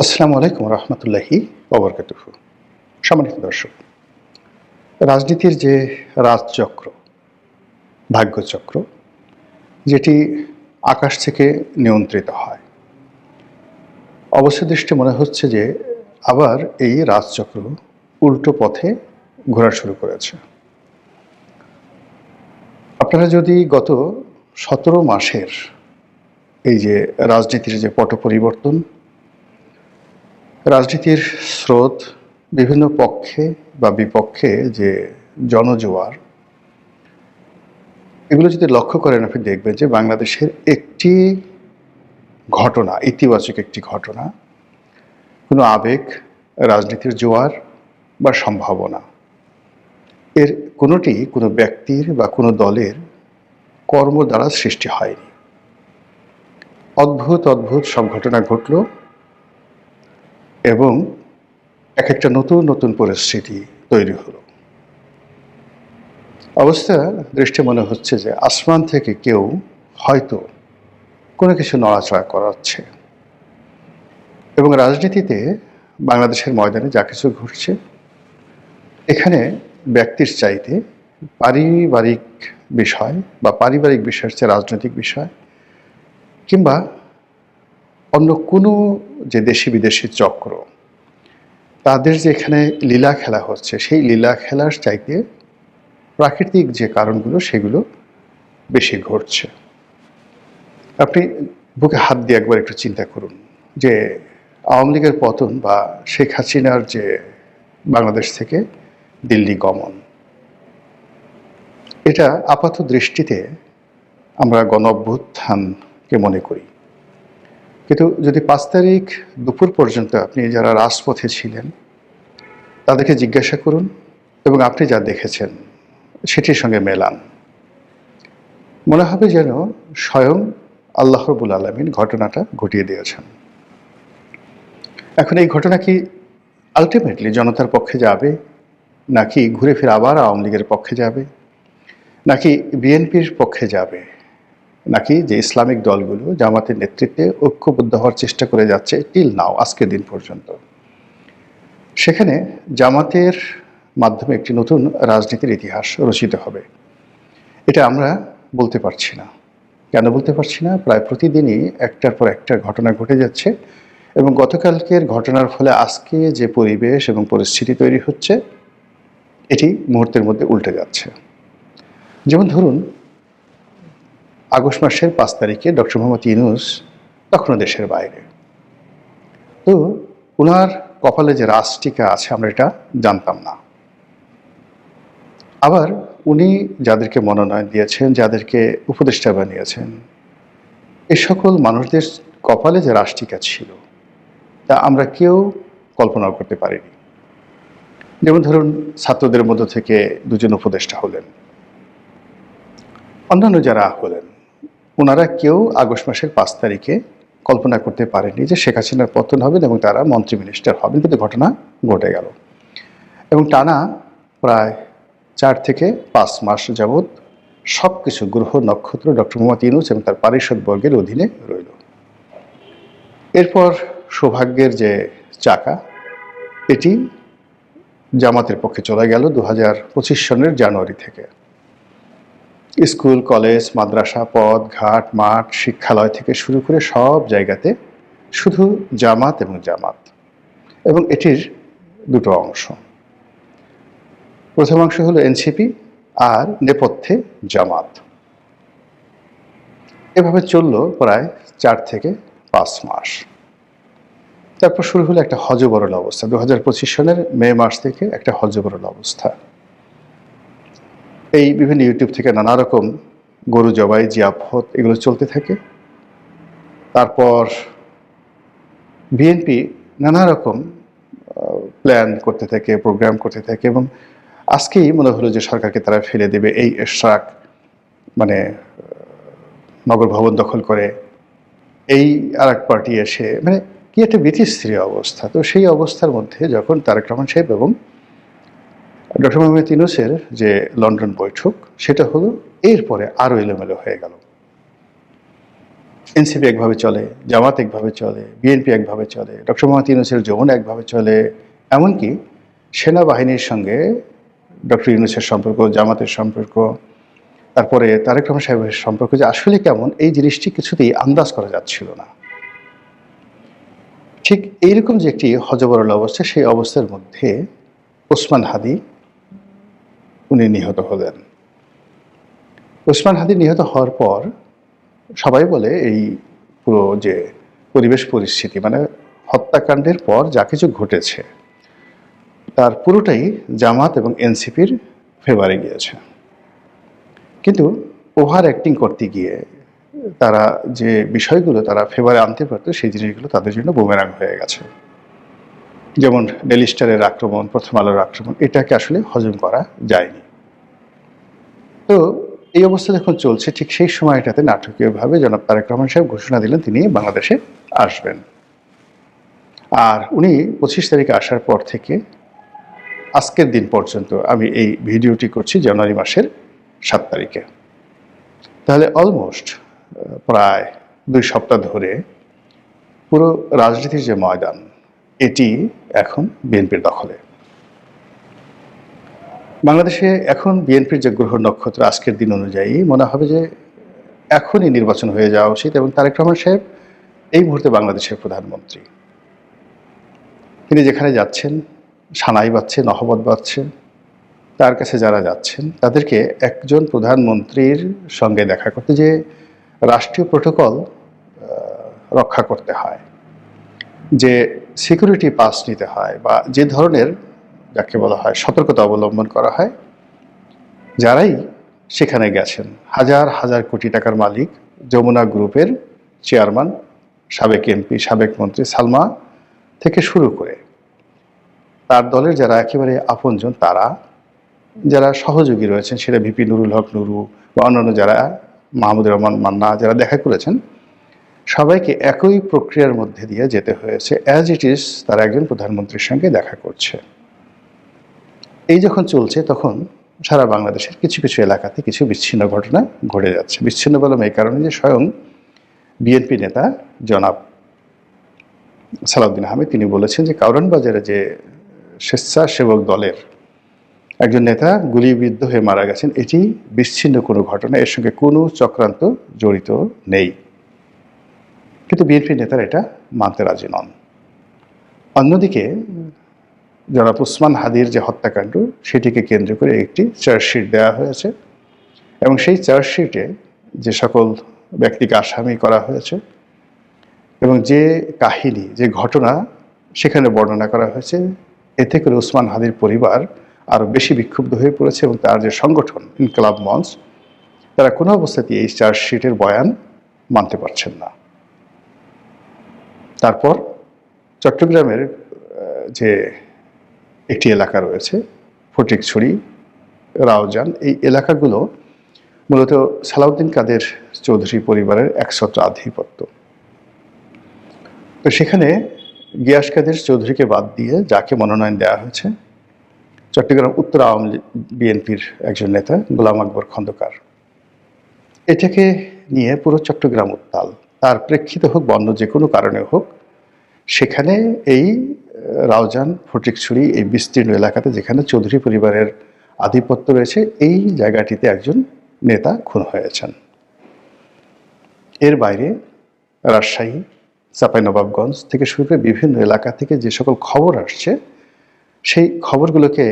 আসসালামু আলাইকুম রহমতুল্লাহি ওবরকাতুহু। সম্মানিত দর্শক, রাজনীতির যে রাজচক্র, ভাগ্যচক্র, যেটি আকাশ থেকে নিয়ন্ত্রিত হয়, অবস্থদৃষ্টে মনে হচ্ছে যে আবার এই রাজচক্র উল্টো পথে ঘোরা শুরু করেছে। আপনারা যদি গত ১৭ মাসের এই যে রাজনীতির যে পট পরিবর্তন, রাজনীতির স্রোত, বিভিন্ন পক্ষে বা বিপক্ষে যে জনজোয়ার, এগুলো যদি লক্ষ্য করেন আপনি দেখবেন যে বাংলাদেশের একটি ঘটনা, ইতিবাচক একটি ঘটনা, কোনো আবেগ, রাজনীতির জোয়ার বা সম্ভাবনা, এর কোনোটি কোনো ব্যক্তির বা কোনো দলের কর্ম দ্বারা সৃষ্টি হয়নি। অদ্ভুত অদ্ভুত সব ঘটনা ঘটল এবং এক একটা নতুন নতুন পরিস্থিতি তৈরি হলো। অবস্থা দৃষ্টি মনে হচ্ছে যে আসমান থেকে কেউ হয়তো কোনো কিছু নড়াচড়া করাচ্ছে এবং রাজনীতিতে বাংলাদেশের ময়দানে যা কিছু ঘটছে, এখানে ব্যক্তির চাইতে পারিবারিক বিষয় বা পারিবারিক বিষয় হচ্ছে রাজনৈতিক বিষয়, কিংবা অন্য কোনো যে দেশি বিদেশি চক্র, তাদের যে এখানে লীলা খেলা হচ্ছে, সেই লীলা খেলার চাইতে প্রাকৃতিক যে কারণগুলো সেগুলো বেশি ঘটছে। আপনি বুকে হাত দিয়ে একবার একটু চিন্তা করুন যে আওয়ামী লীগের পতন বা শেখ হাসিনার যে বাংলাদেশ থেকে দিল্লি গমন, এটা আপাত দৃষ্টিতে আমরা গণ অভ্যুত্থানকে মনে করি, কিন্তু যদি ৫ তারিখ দুপুর পর্যন্ত আপনি যারা রাজপথে ছিলেন তাদেরকে জিজ্ঞাসা করুন এবং আপনি যা দেখেছেন সেটির সঙ্গে মেলান, মনে হবে যেন স্বয়ং আল্লাহ রাব্বুল আলামিন ঘটনাটা ঘটিয়ে দিয়েছেন। এখন এই ঘটনা কি আলটিমেটলি জনতার পক্ষে যাবে, নাকি ঘুরে ফিরে আবার আওয়ামী লীগের পক্ষে যাবে, নাকি বিএনপির পক্ষে যাবে, নাকি যে ইসলামিক দলগুলো জামাতের নেতৃত্বে ঐক্যবদ্ধ হওয়ার চেষ্টা করে যাচ্ছে টিল নাও, আজকের দিন পর্যন্ত, সেখানে জামাতের মাধ্যমে একটি নতুন রাজনীতির ইতিহাস রচিত হবে, এটা আমরা বলতে পারছি না। কেন বলতে পারছি না? প্রায় প্রতিদিনই একটার পর একটা ঘটনা ঘটে যাচ্ছে এবং গতকালকের ঘটনার ফলে আজকে যে পরিবেশ এবং পরিস্থিতি তৈরি হচ্ছে, এটি মুহূর্তের মধ্যে উল্টে যাচ্ছে। যেমন ধরুন, আগস্ট মাসের ৫ তারিখে ডক্টর মোহাম্মদ ইউনূস তখনও দেশের বাইরে। তো ওনার কপালে যে রাজটিকা আছে আমরা এটা জানতাম না। আবার উনি যাদেরকে মনোনয়ন দিয়েছেন, যাদেরকে উপদেষ্টা বানিয়েছেন, এ সকল মানুষদের কপালে যে রাজটিকা ছিল তা আমরা কেউ কল্পনাও করতে পারিনি। যেমন ধরুন, ছাত্রদের মধ্য থেকে ২ জন উপদেষ্টা হলেন, অন্যান্য যারা হলেন, ওনারা কেউ আগস্ট মাসের ৫ তারিখে কল্পনা করতে পারেনি যে শেখ হাসিনার পতন হবেন এবং তারা মন্ত্রী মিনিস্টার হবেন, কিন্তু ঘটনা ঘটে গেল। এবং টানা প্রায় ৪ থেকে ৫ মাস যাবৎ সব কিছু গ্রহ নক্ষত্র ডক্টর মোহাম্মদ ইউনূস এবং তার পারিষদবর্গের অধীনে রইল। এরপর সৌভাগ্যের যে চাকা, এটি জামাতের পক্ষে চলে গেল ২০২৫ সনের জানুয়ারি থেকে। স্কুল, কলেজ, মাদ্রাসা, পথ ঘাট, মাঠ, শিক্ষালয় থেকে শুরু করে সব জায়গাতে শুধু জামাত এবং জামাত। এবং এটির দুটো অংশ, প্রথম অংশ হলো এনসিপি আর নেপথ্যে জামাত। এভাবে চলল প্রায় ৪ থেকে ৫ মাস। তারপর শুরু হলো একটা হযবরল অবস্থা। ২০২৫ সনের মে মাস থেকে একটা হযবরল অবস্থা। এই বিভিন্ন ইউটিউব থেকে নানা রকম গরু জবাই, জিয়াফত এগুলো চলতে থাকে। তারপর বিএনপি নানা রকম প্ল্যান করতে থাকে, প্রোগ্রাম করতে থাকে এবং আজকেই মনে হলো যে সরকারকে তারা ফেলে দেবে। এই এশরাক মানে নগর ভবন দখল করে এই আরেক পার্টি এসে, মানে কি একটা বিতিস্ত্রী অবস্থা। তো সেই অবস্থার মধ্যে যখন তারেক রহমান সাহেব এবং ডক্টর মোহাম্মদ ইউনূসের যে লন্ডন বৈঠক, সেটা হলো এরপরে আরও এলোমেলো হয়ে গেল। এনসিপি একভাবে চলে, জামাত একভাবে চলে, বিএনপি একভাবে চলে, ডক্টর মোহাম্মদ ইউনূসের যমুনা একভাবে চলে, এমনকি সেনাবাহিনীর সঙ্গে ডক্টর ইউনূসের সম্পর্ক, জামাতের সম্পর্ক, তারপরে তারেক রহমান সাহেবের সম্পর্ক যে আসলে কেমন, এই জিনিসটি কিছুতেই আন্দাজ করা যাচ্ছিল না। ঠিক এইরকম যে একটি হযবরল অবস্থা, সেই অবস্থার মধ্যে ওসমান হাদি উনি নিহত হলেন। ওসমান হাদি নিহত হওয়ার পর সবাই বলে এই পুরো যে পরিবেশ পরিস্থিতি, মানে হত্যাকাণ্ডের পর যা কিছু ঘটেছে তার পুরোটাই জামাত এবং এনসিপির ফেভারে গিয়েছে। কিন্তু ওভার অ্যাক্টিং করতে গিয়ে তারা যে বিষয়গুলো তারা ফেভারে আনতে পারতো, সেই জিনিসগুলো তাদের জন্য বুমেরাং হয়ে গেছে। যেমন ডেইলি স্টারের আক্রমণ, প্রথম আলোর আক্রমণ, এটাকে আসলে হজম করা যায়নি। তো এই অবস্থা যখন চলছে, ঠিক সেই সময়টাতে নাটকীয়ভাবে জনাব তারেক রহমান সাহেব ঘোষণা দিলেন তিনি বাংলাদেশে আসবেন। আর উনি 25 তারিখে আসার পর থেকে আজকের দিন পর্যন্ত, আমি এই ভিডিওটি করছি জানুয়ারি মাসের 7 তারিখে, তাহলে অলমোস্ট প্রায় 2 সপ্তাহ ধরে পুরো রাজনীতির যে ময়দান, এটি এখন বিএনপির দখলে। বাংলাদেশে এখন বিএনপির যে গ্রহ নক্ষত্র আজকের দিন অনুযায়ী মনে হবে যে এখনই নির্বাচন হয়ে যাওয়া উচিত, এবং তারেক রহমান সাহেব এই মুহূর্তে বাংলাদেশের প্রধানমন্ত্রী। তিনি যেখানে যাচ্ছেন, সানাই বাজছে, নহবত বাজছে, তার কাছে যারা যাচ্ছেন তাদেরকে একজন প্রধানমন্ত্রীর সঙ্গে দেখা করতে যে রাষ্ট্রীয় প্রোটোকল রক্ষা করতে হয়, যে সিকিউরিটি পাস নিতে হয়, বা যে ধরনের যাকে বলা হয় সতর্কতা অবলম্বন করা হয়, যারাই সেখানে গেছেন, হাজার হাজার কোটি টাকার মালিক যমুনা গ্রুপের চেয়ারম্যান, সাবেক এমপি, সাবেক মন্ত্রী সালমা থেকে শুরু করে তার দলের যারা একেবারে আপনজন, তারা যারা সহযোগী রয়েছেন, সেটা ভিপি নুরুল হক নুরু বা অন্যান্য যারা, মাহমুদুর রহমান মান্না, যারা দেখা করেছেন, সবাইকে একই প্রক্রিয়ার মধ্যে দিয়ে যেতে হয়েছে। অ্যাজ ইট ইজ তারা একজন প্রধানমন্ত্রীর সঙ্গে দেখা করছে। এই যখন চলছে, তখন সারা বাংলাদেশের কিছু কিছু এলাকাতে কিছু বিচ্ছিন্ন ঘটনা ঘটে যাচ্ছে। বিচ্ছিন্ন বললাম এই কারণে যে স্বয়ং বিএনপি নেতা জনাব সালাউদ্দিন আহমেদ তিনি বলেছেন যে কারওয়ান বাজারে যে স্বেচ্ছাসেবক দলের একজন নেতা গুলিবিদ্ধ হয়ে মারা গেছেন, এটি বিচ্ছিন্ন কোনো ঘটনা, এর সঙ্গে কোনো চক্রান্ত জড়িত নেই। কিন্তু বিএনপি নেতারা এটা মানতে রাজি নন। অন্যদিকে জনাব ওসমান হাদির যে হত্যাকাণ্ড, সেটিকে কেন্দ্র করে একটি চার্জশিট দেওয়া হয়েছে, এবং সেই চার্জশিটে যে সকল ব্যক্তিকে আসামি করা হয়েছে এবং যে কাহিনী, যে ঘটনা সেখানে বর্ণনা করা হয়েছে, এতে করে ওসমান হাদির পরিবার আরও বেশি বিক্ষুব্ধ হয়ে পড়েছে, এবং তার যে সংগঠন ইনকলাব মঞ্চ, তারা কোনো অবস্থাতেই এই চার্জশিটের বয়ান মানতে পারছেন না। তারপর চট্টগ্রামের যে একটি এলাকা রয়েছে ফটিকছড়ি, রাউজান, এই এলাকাগুলো মূলত সালাউদ্দিন কাদের চৌধুরী পরিবারের একছত্র আধিপত্য। তো সেখানে গিয়াস কাদের চৌধুরীকে বাদ দিয়ে যাকে মনোনয়ন দেওয়া হয়েছে, চট্টগ্রাম উত্তর আওয়ামী লীগ বিএনপির একজন নেতা গোলাম আকবর খন্দকার, এটাকে নিয়ে পুরো চট্টগ্রাম উত্তাল। তার প্রেক্ষিতে হোক বা অন্য যে কোনো কারণে হোক, সেখানে এই রাউজান, ফটিকছড়ি, এই বিস্তীর্ণ এলাকাতে যেখানে চৌধুরী পরিবারের আধিপত্য রয়েছে, এই জায়গাটিতে একজন নেতা খুন হয়েছেন। এর বাইরে রাজশাহী, চাঁপাইনবাবগঞ্জ থেকে শুরু করে বিভিন্ন এলাকা থেকে যে সকল খবর আসছে, সেই খবরগুলোকে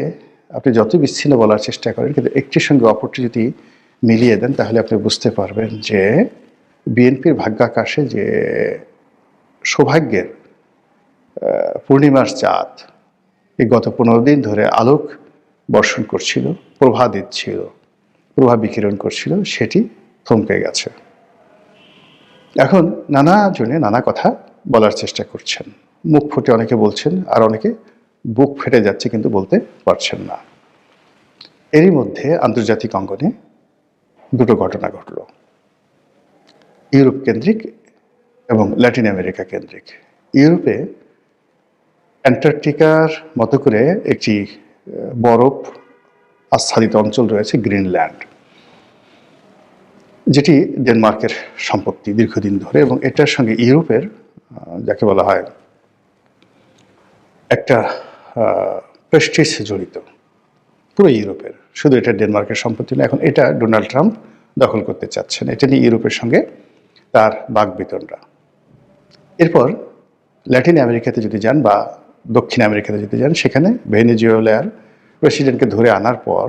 আপনি যত বিচ্ছিন্ন বলার চেষ্টা করেন, কিন্তু একটির সঙ্গে অপরটি যদি মিলিয়ে দেন, তাহলে আপনি বুঝতে পারবেন যে বিএনপির ভাগ্যাকাশে যে সৌভাগ্যের পূর্ণিমার চাঁদ এই গত 15 দিন ধরে আলোক বর্ষণ করছিল, প্রভা দিচ্ছিল, প্রভা বিকিরণ করছিল, সেটি থমকে গেছে। এখন নানা জনে নানা কথা বলার চেষ্টা করছেন, মুখ ফুটে অনেকে বলছেন, আর অনেকে বুক ফেটে যাচ্ছে কিন্তু বলতে পারছেন না। এরই মধ্যে আন্তর্জাতিক অঙ্গনে দুটো ঘটনা ঘটল, ইউরোপ কেন্দ্রিক এবং ল্যাটিন আমেরিকা কেন্দ্রিক। ইউরোপে অ্যান্টার্কটিকার মতো করে একটি বরফ আচ্ছাদিত অঞ্চল রয়েছে, গ্রিনল্যান্ড। যেটি ডেনমার্কের সম্পত্তি দীর্ঘদিন ধরে, এবং এটার সঙ্গে ইউরোপের যাকে বলা হয় একটা প্রেস্টিজ জড়িত পুরো ইউরোপের। শুধু এটা ডেনমার্কের সম্পত্তি না, এখন এটা ডোনাল্ড ট্রাম্প দখল করতে চাচ্ছেন। এটা নিয়ে ইউরোপের সঙ্গে তার বাকবিতণ্ডা। এরপর ল্যাটিন আমেরিকাতে যদি যান বা দক্ষিণ আমেরিকাতে যদি যান, সেখানে ভেনেজুয়েলার প্রেসিডেন্টকে ধরে আনার পর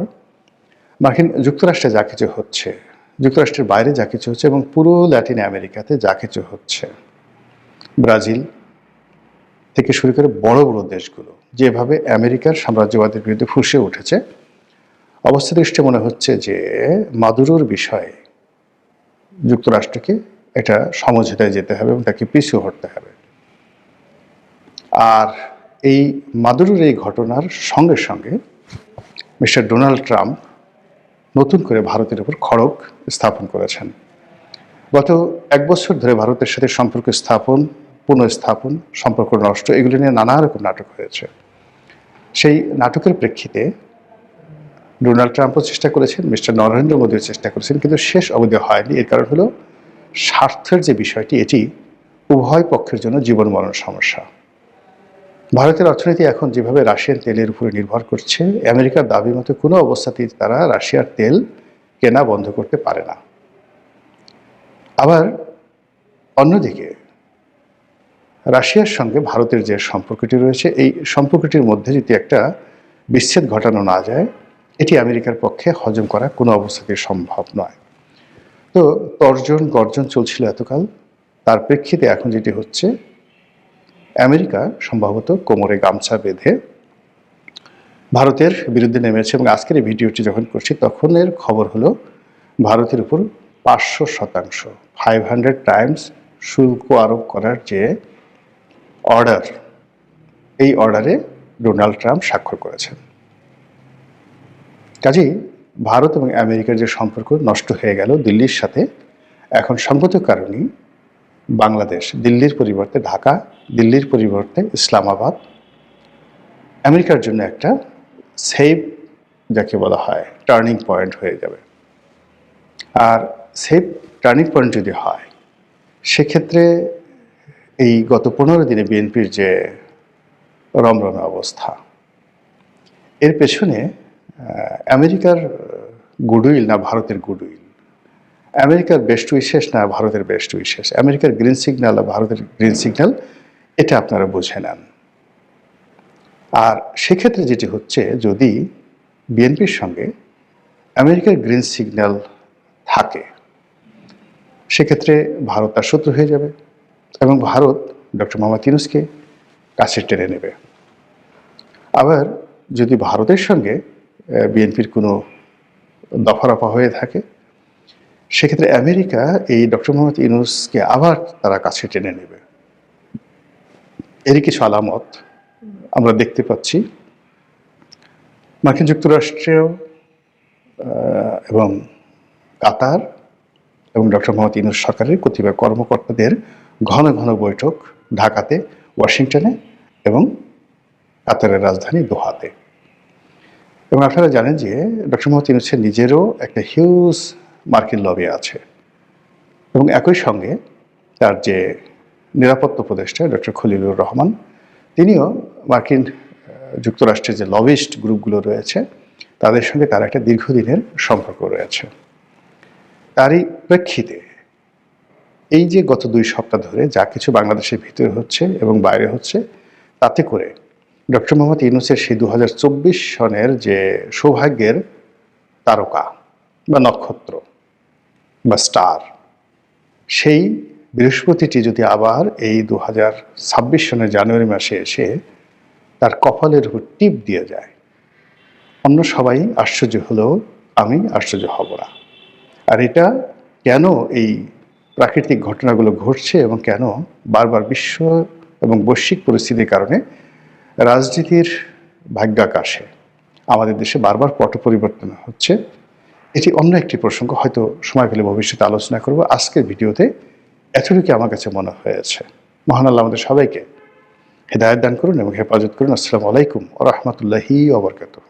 মার্কিন যুক্তরাষ্ট্রে যা কিছু হচ্ছে, যুক্তরাষ্ট্রের বাইরে যা কিছু হচ্ছে, এবং পুরো ল্যাটিন আমেরিকাতে যা কিছু হচ্ছে, ব্রাজিল থেকে শুরু করে বড় বড় দেশগুলো যেভাবে আমেরিকার সাম্রাজ্যবাদের বিরুদ্ধে ফুঁসে উঠেছে, অবস্থা দৃষ্টে মনে হচ্ছে যে মাদুরোর বিষয়ে যুক্তরাষ্ট্রকে এটা সমঝোতায় যেতে হবে এবং তাকে পিছু হটতে হবে। আর এই মাদুরোর এই ঘটনার সঙ্গে সঙ্গে মিস্টার ডোনাল্ড ট্রাম্প নতুন করে ভারতের উপর খড়গ স্থাপন করেছেন। গত এক বছর ধরে ভারতের সাথে সম্পর্ক স্থাপন, পুনঃস্থাপন, সম্পর্ক নষ্ট, এগুলো নিয়ে নানা রকম নাটক হয়েছে। সেই নাটকের প্রেক্ষিতে ডোনাল্ড ট্রাম্পও চেষ্টা করেছেন, মিস্টার নরেন্দ্র মোদীও চেষ্টা করেছেন, কিন্তু শেষ অবধি হয়নি। এর কারণ হলো স্বার্থের যে বিষয়টি, এটি উভয় পক্ষের জন্য জীবন মরণ সমস্যা। ভারতের অর্থনীতি এখন যেভাবে রাশিয়ান তেলের উপরে নির্ভর করছে, আমেরিকার দাবি মতো কোনো অবস্থাতেই তারা রাশিয়ার তেল কেনা বন্ধ করতে পারে না। আবার অন্যদিকে রাশিয়ার সঙ্গে ভারতের যে সম্পর্কটি রয়েছে, এই সম্পর্কটির মধ্যে যদি একটা বিচ্ছেদ ঘটানো না যায়, এটি আমেরিকার পক্ষে হজম করা কোনো অবস্থাতেই সম্ভব নয়। তো তর্জন গর্জন চলছিল এতকাল, তার প্রেক্ষিতে এখন যেটি হচ্ছে, আমেরিকা সম্ভবত কোমরে গামছা বেঁধে ভারতের বিরুদ্ধে নেমেছে। এবং আজকের এই ভিডিওটি যখন করছি তখনের খবর হলো ভারতের উপর 500%, 500 টাইমস শুল্ক আরোপ করার যে অর্ডার, এই অর্ডারে ডোনাল্ড ট্রাম্প স্বাক্ষর করেছেন। কাজেই ভারত এবং আমেরিকার যে সম্পর্ক নষ্ট হয়ে গেল দিল্লির সাথে, এখন সঙ্গত কারণেই বাংলাদেশ দিল্লির পরিবর্তে ঢাকা, দিল্লির পরিবর্তে ইসলামাবাদ আমেরিকার জন্য একটা সেফ, যাকে বলা হয় টার্নিং পয়েন্ট হয়ে যাবে। আর সেফ টার্নিং পয়েন্ট যদি হয়, সেক্ষেত্রে এই গত 15 দিনে বিএনপির যে রমরমে অবস্থা, এর পেছনে আমেরিকার গুডউইল না ভারতের গুডউইল, আমেরিকার বেস্ট উইশেস না ভারতের বেস্ট উইশেস, আমেরিকার গ্রিন সিগন্যাল না ভারতের গ্রিন সিগন্যাল, এটা আপনারা বুঝে নেন। আর সেক্ষেত্রে যেটি হচ্ছে, যদি বিএনপির সঙ্গে আমেরিকার গ্রিন সিগন্যাল থাকে, সেক্ষেত্রে ভারত তার শত্রু হয়ে যাবে এবং ভারত ডক্টর মোহাম্মদ ইউনূসকে কাছে টেনে নেবে। আবার যদি ভারতের সঙ্গে বিএনপির কোনো দফারফা হয়ে থাকে, সেক্ষেত্রে আমেরিকা এই ডক্টর মোহাম্মদ ইউনূসকে আবার তারা কাছে টেনে নেবে। এরই কিছু আলামত আমরা দেখতে পাচ্ছি। মার্কিন যুক্তরাষ্ট্রেও এবং কাতার এবং ডক্টর মোহাম্মদ ইউনূস সরকারের কতিপয় কর্মকর্তাদের ঘন ঘন বৈঠক ঢাকাতে, ওয়াশিংটনে এবং কাতারের রাজধানী দোহাতে। এবং আপনারা জানেন যে ডক্টর মোহাম্মদ ইউনূসের নিজেরও একটা হিউজ মার্কিন লবি আছে, এবং একই সঙ্গে তার যে নিরাপত্তা উপদেষ্টা ডক্টর খলিলুর রহমান, তিনিও মার্কিন যুক্তরাষ্ট্রের যে লবিস্ট গ্রুপগুলো রয়েছে তাদের সঙ্গে তার একটা দীর্ঘদিনের সম্পর্ক রয়েছে। তারই প্রেক্ষিতে এই যে গত 2 সপ্তাহ ধরে যা কিছু বাংলাদেশের ভিতরে হচ্ছে এবং বাইরে হচ্ছে, তাতে করে ডক্টর মোহাম্মদ ইউনূসের সেই 2024 সনের যে সৌভাগ্যের তারকা বা নক্ষত্র বা স্টার, সেই বৃহস্পতিটি যদি আবার এই 2026 সনের জানুয়ারি মাসে এসে তার কপালের উপর টিপ দিয়ে যায়, অন্য সবাই আশ্চর্য হলেও আমি আশ্চর্য হব না। আর এটা কেন এই প্রাকৃতিক ঘটনাগুলো ঘটছে এবং কেন বারবার বিশ্ব এবং বৈশ্বিক পরিস্থিতির কারণে রাজনীতির ভাগ্যাকাশে আমাদের দেশে বারবার পট পরিবর্তন হচ্ছে, এটি অন্য একটি প্রসঙ্গ, হয়তো সময় পেলে ভবিষ্যতে আলোচনা করব। আজকের ভিডিওতে এতটুকু আমার কাছে মনে হয়েছে। মহান আল্লাহ আমাদের সবাইকে হেদায়েত দান করুন এবং হেফাজত করুন। আসসালামু আলাইকুম ওয়া রাহমাতুল্লাহি ওয়া বারাকাতুহু।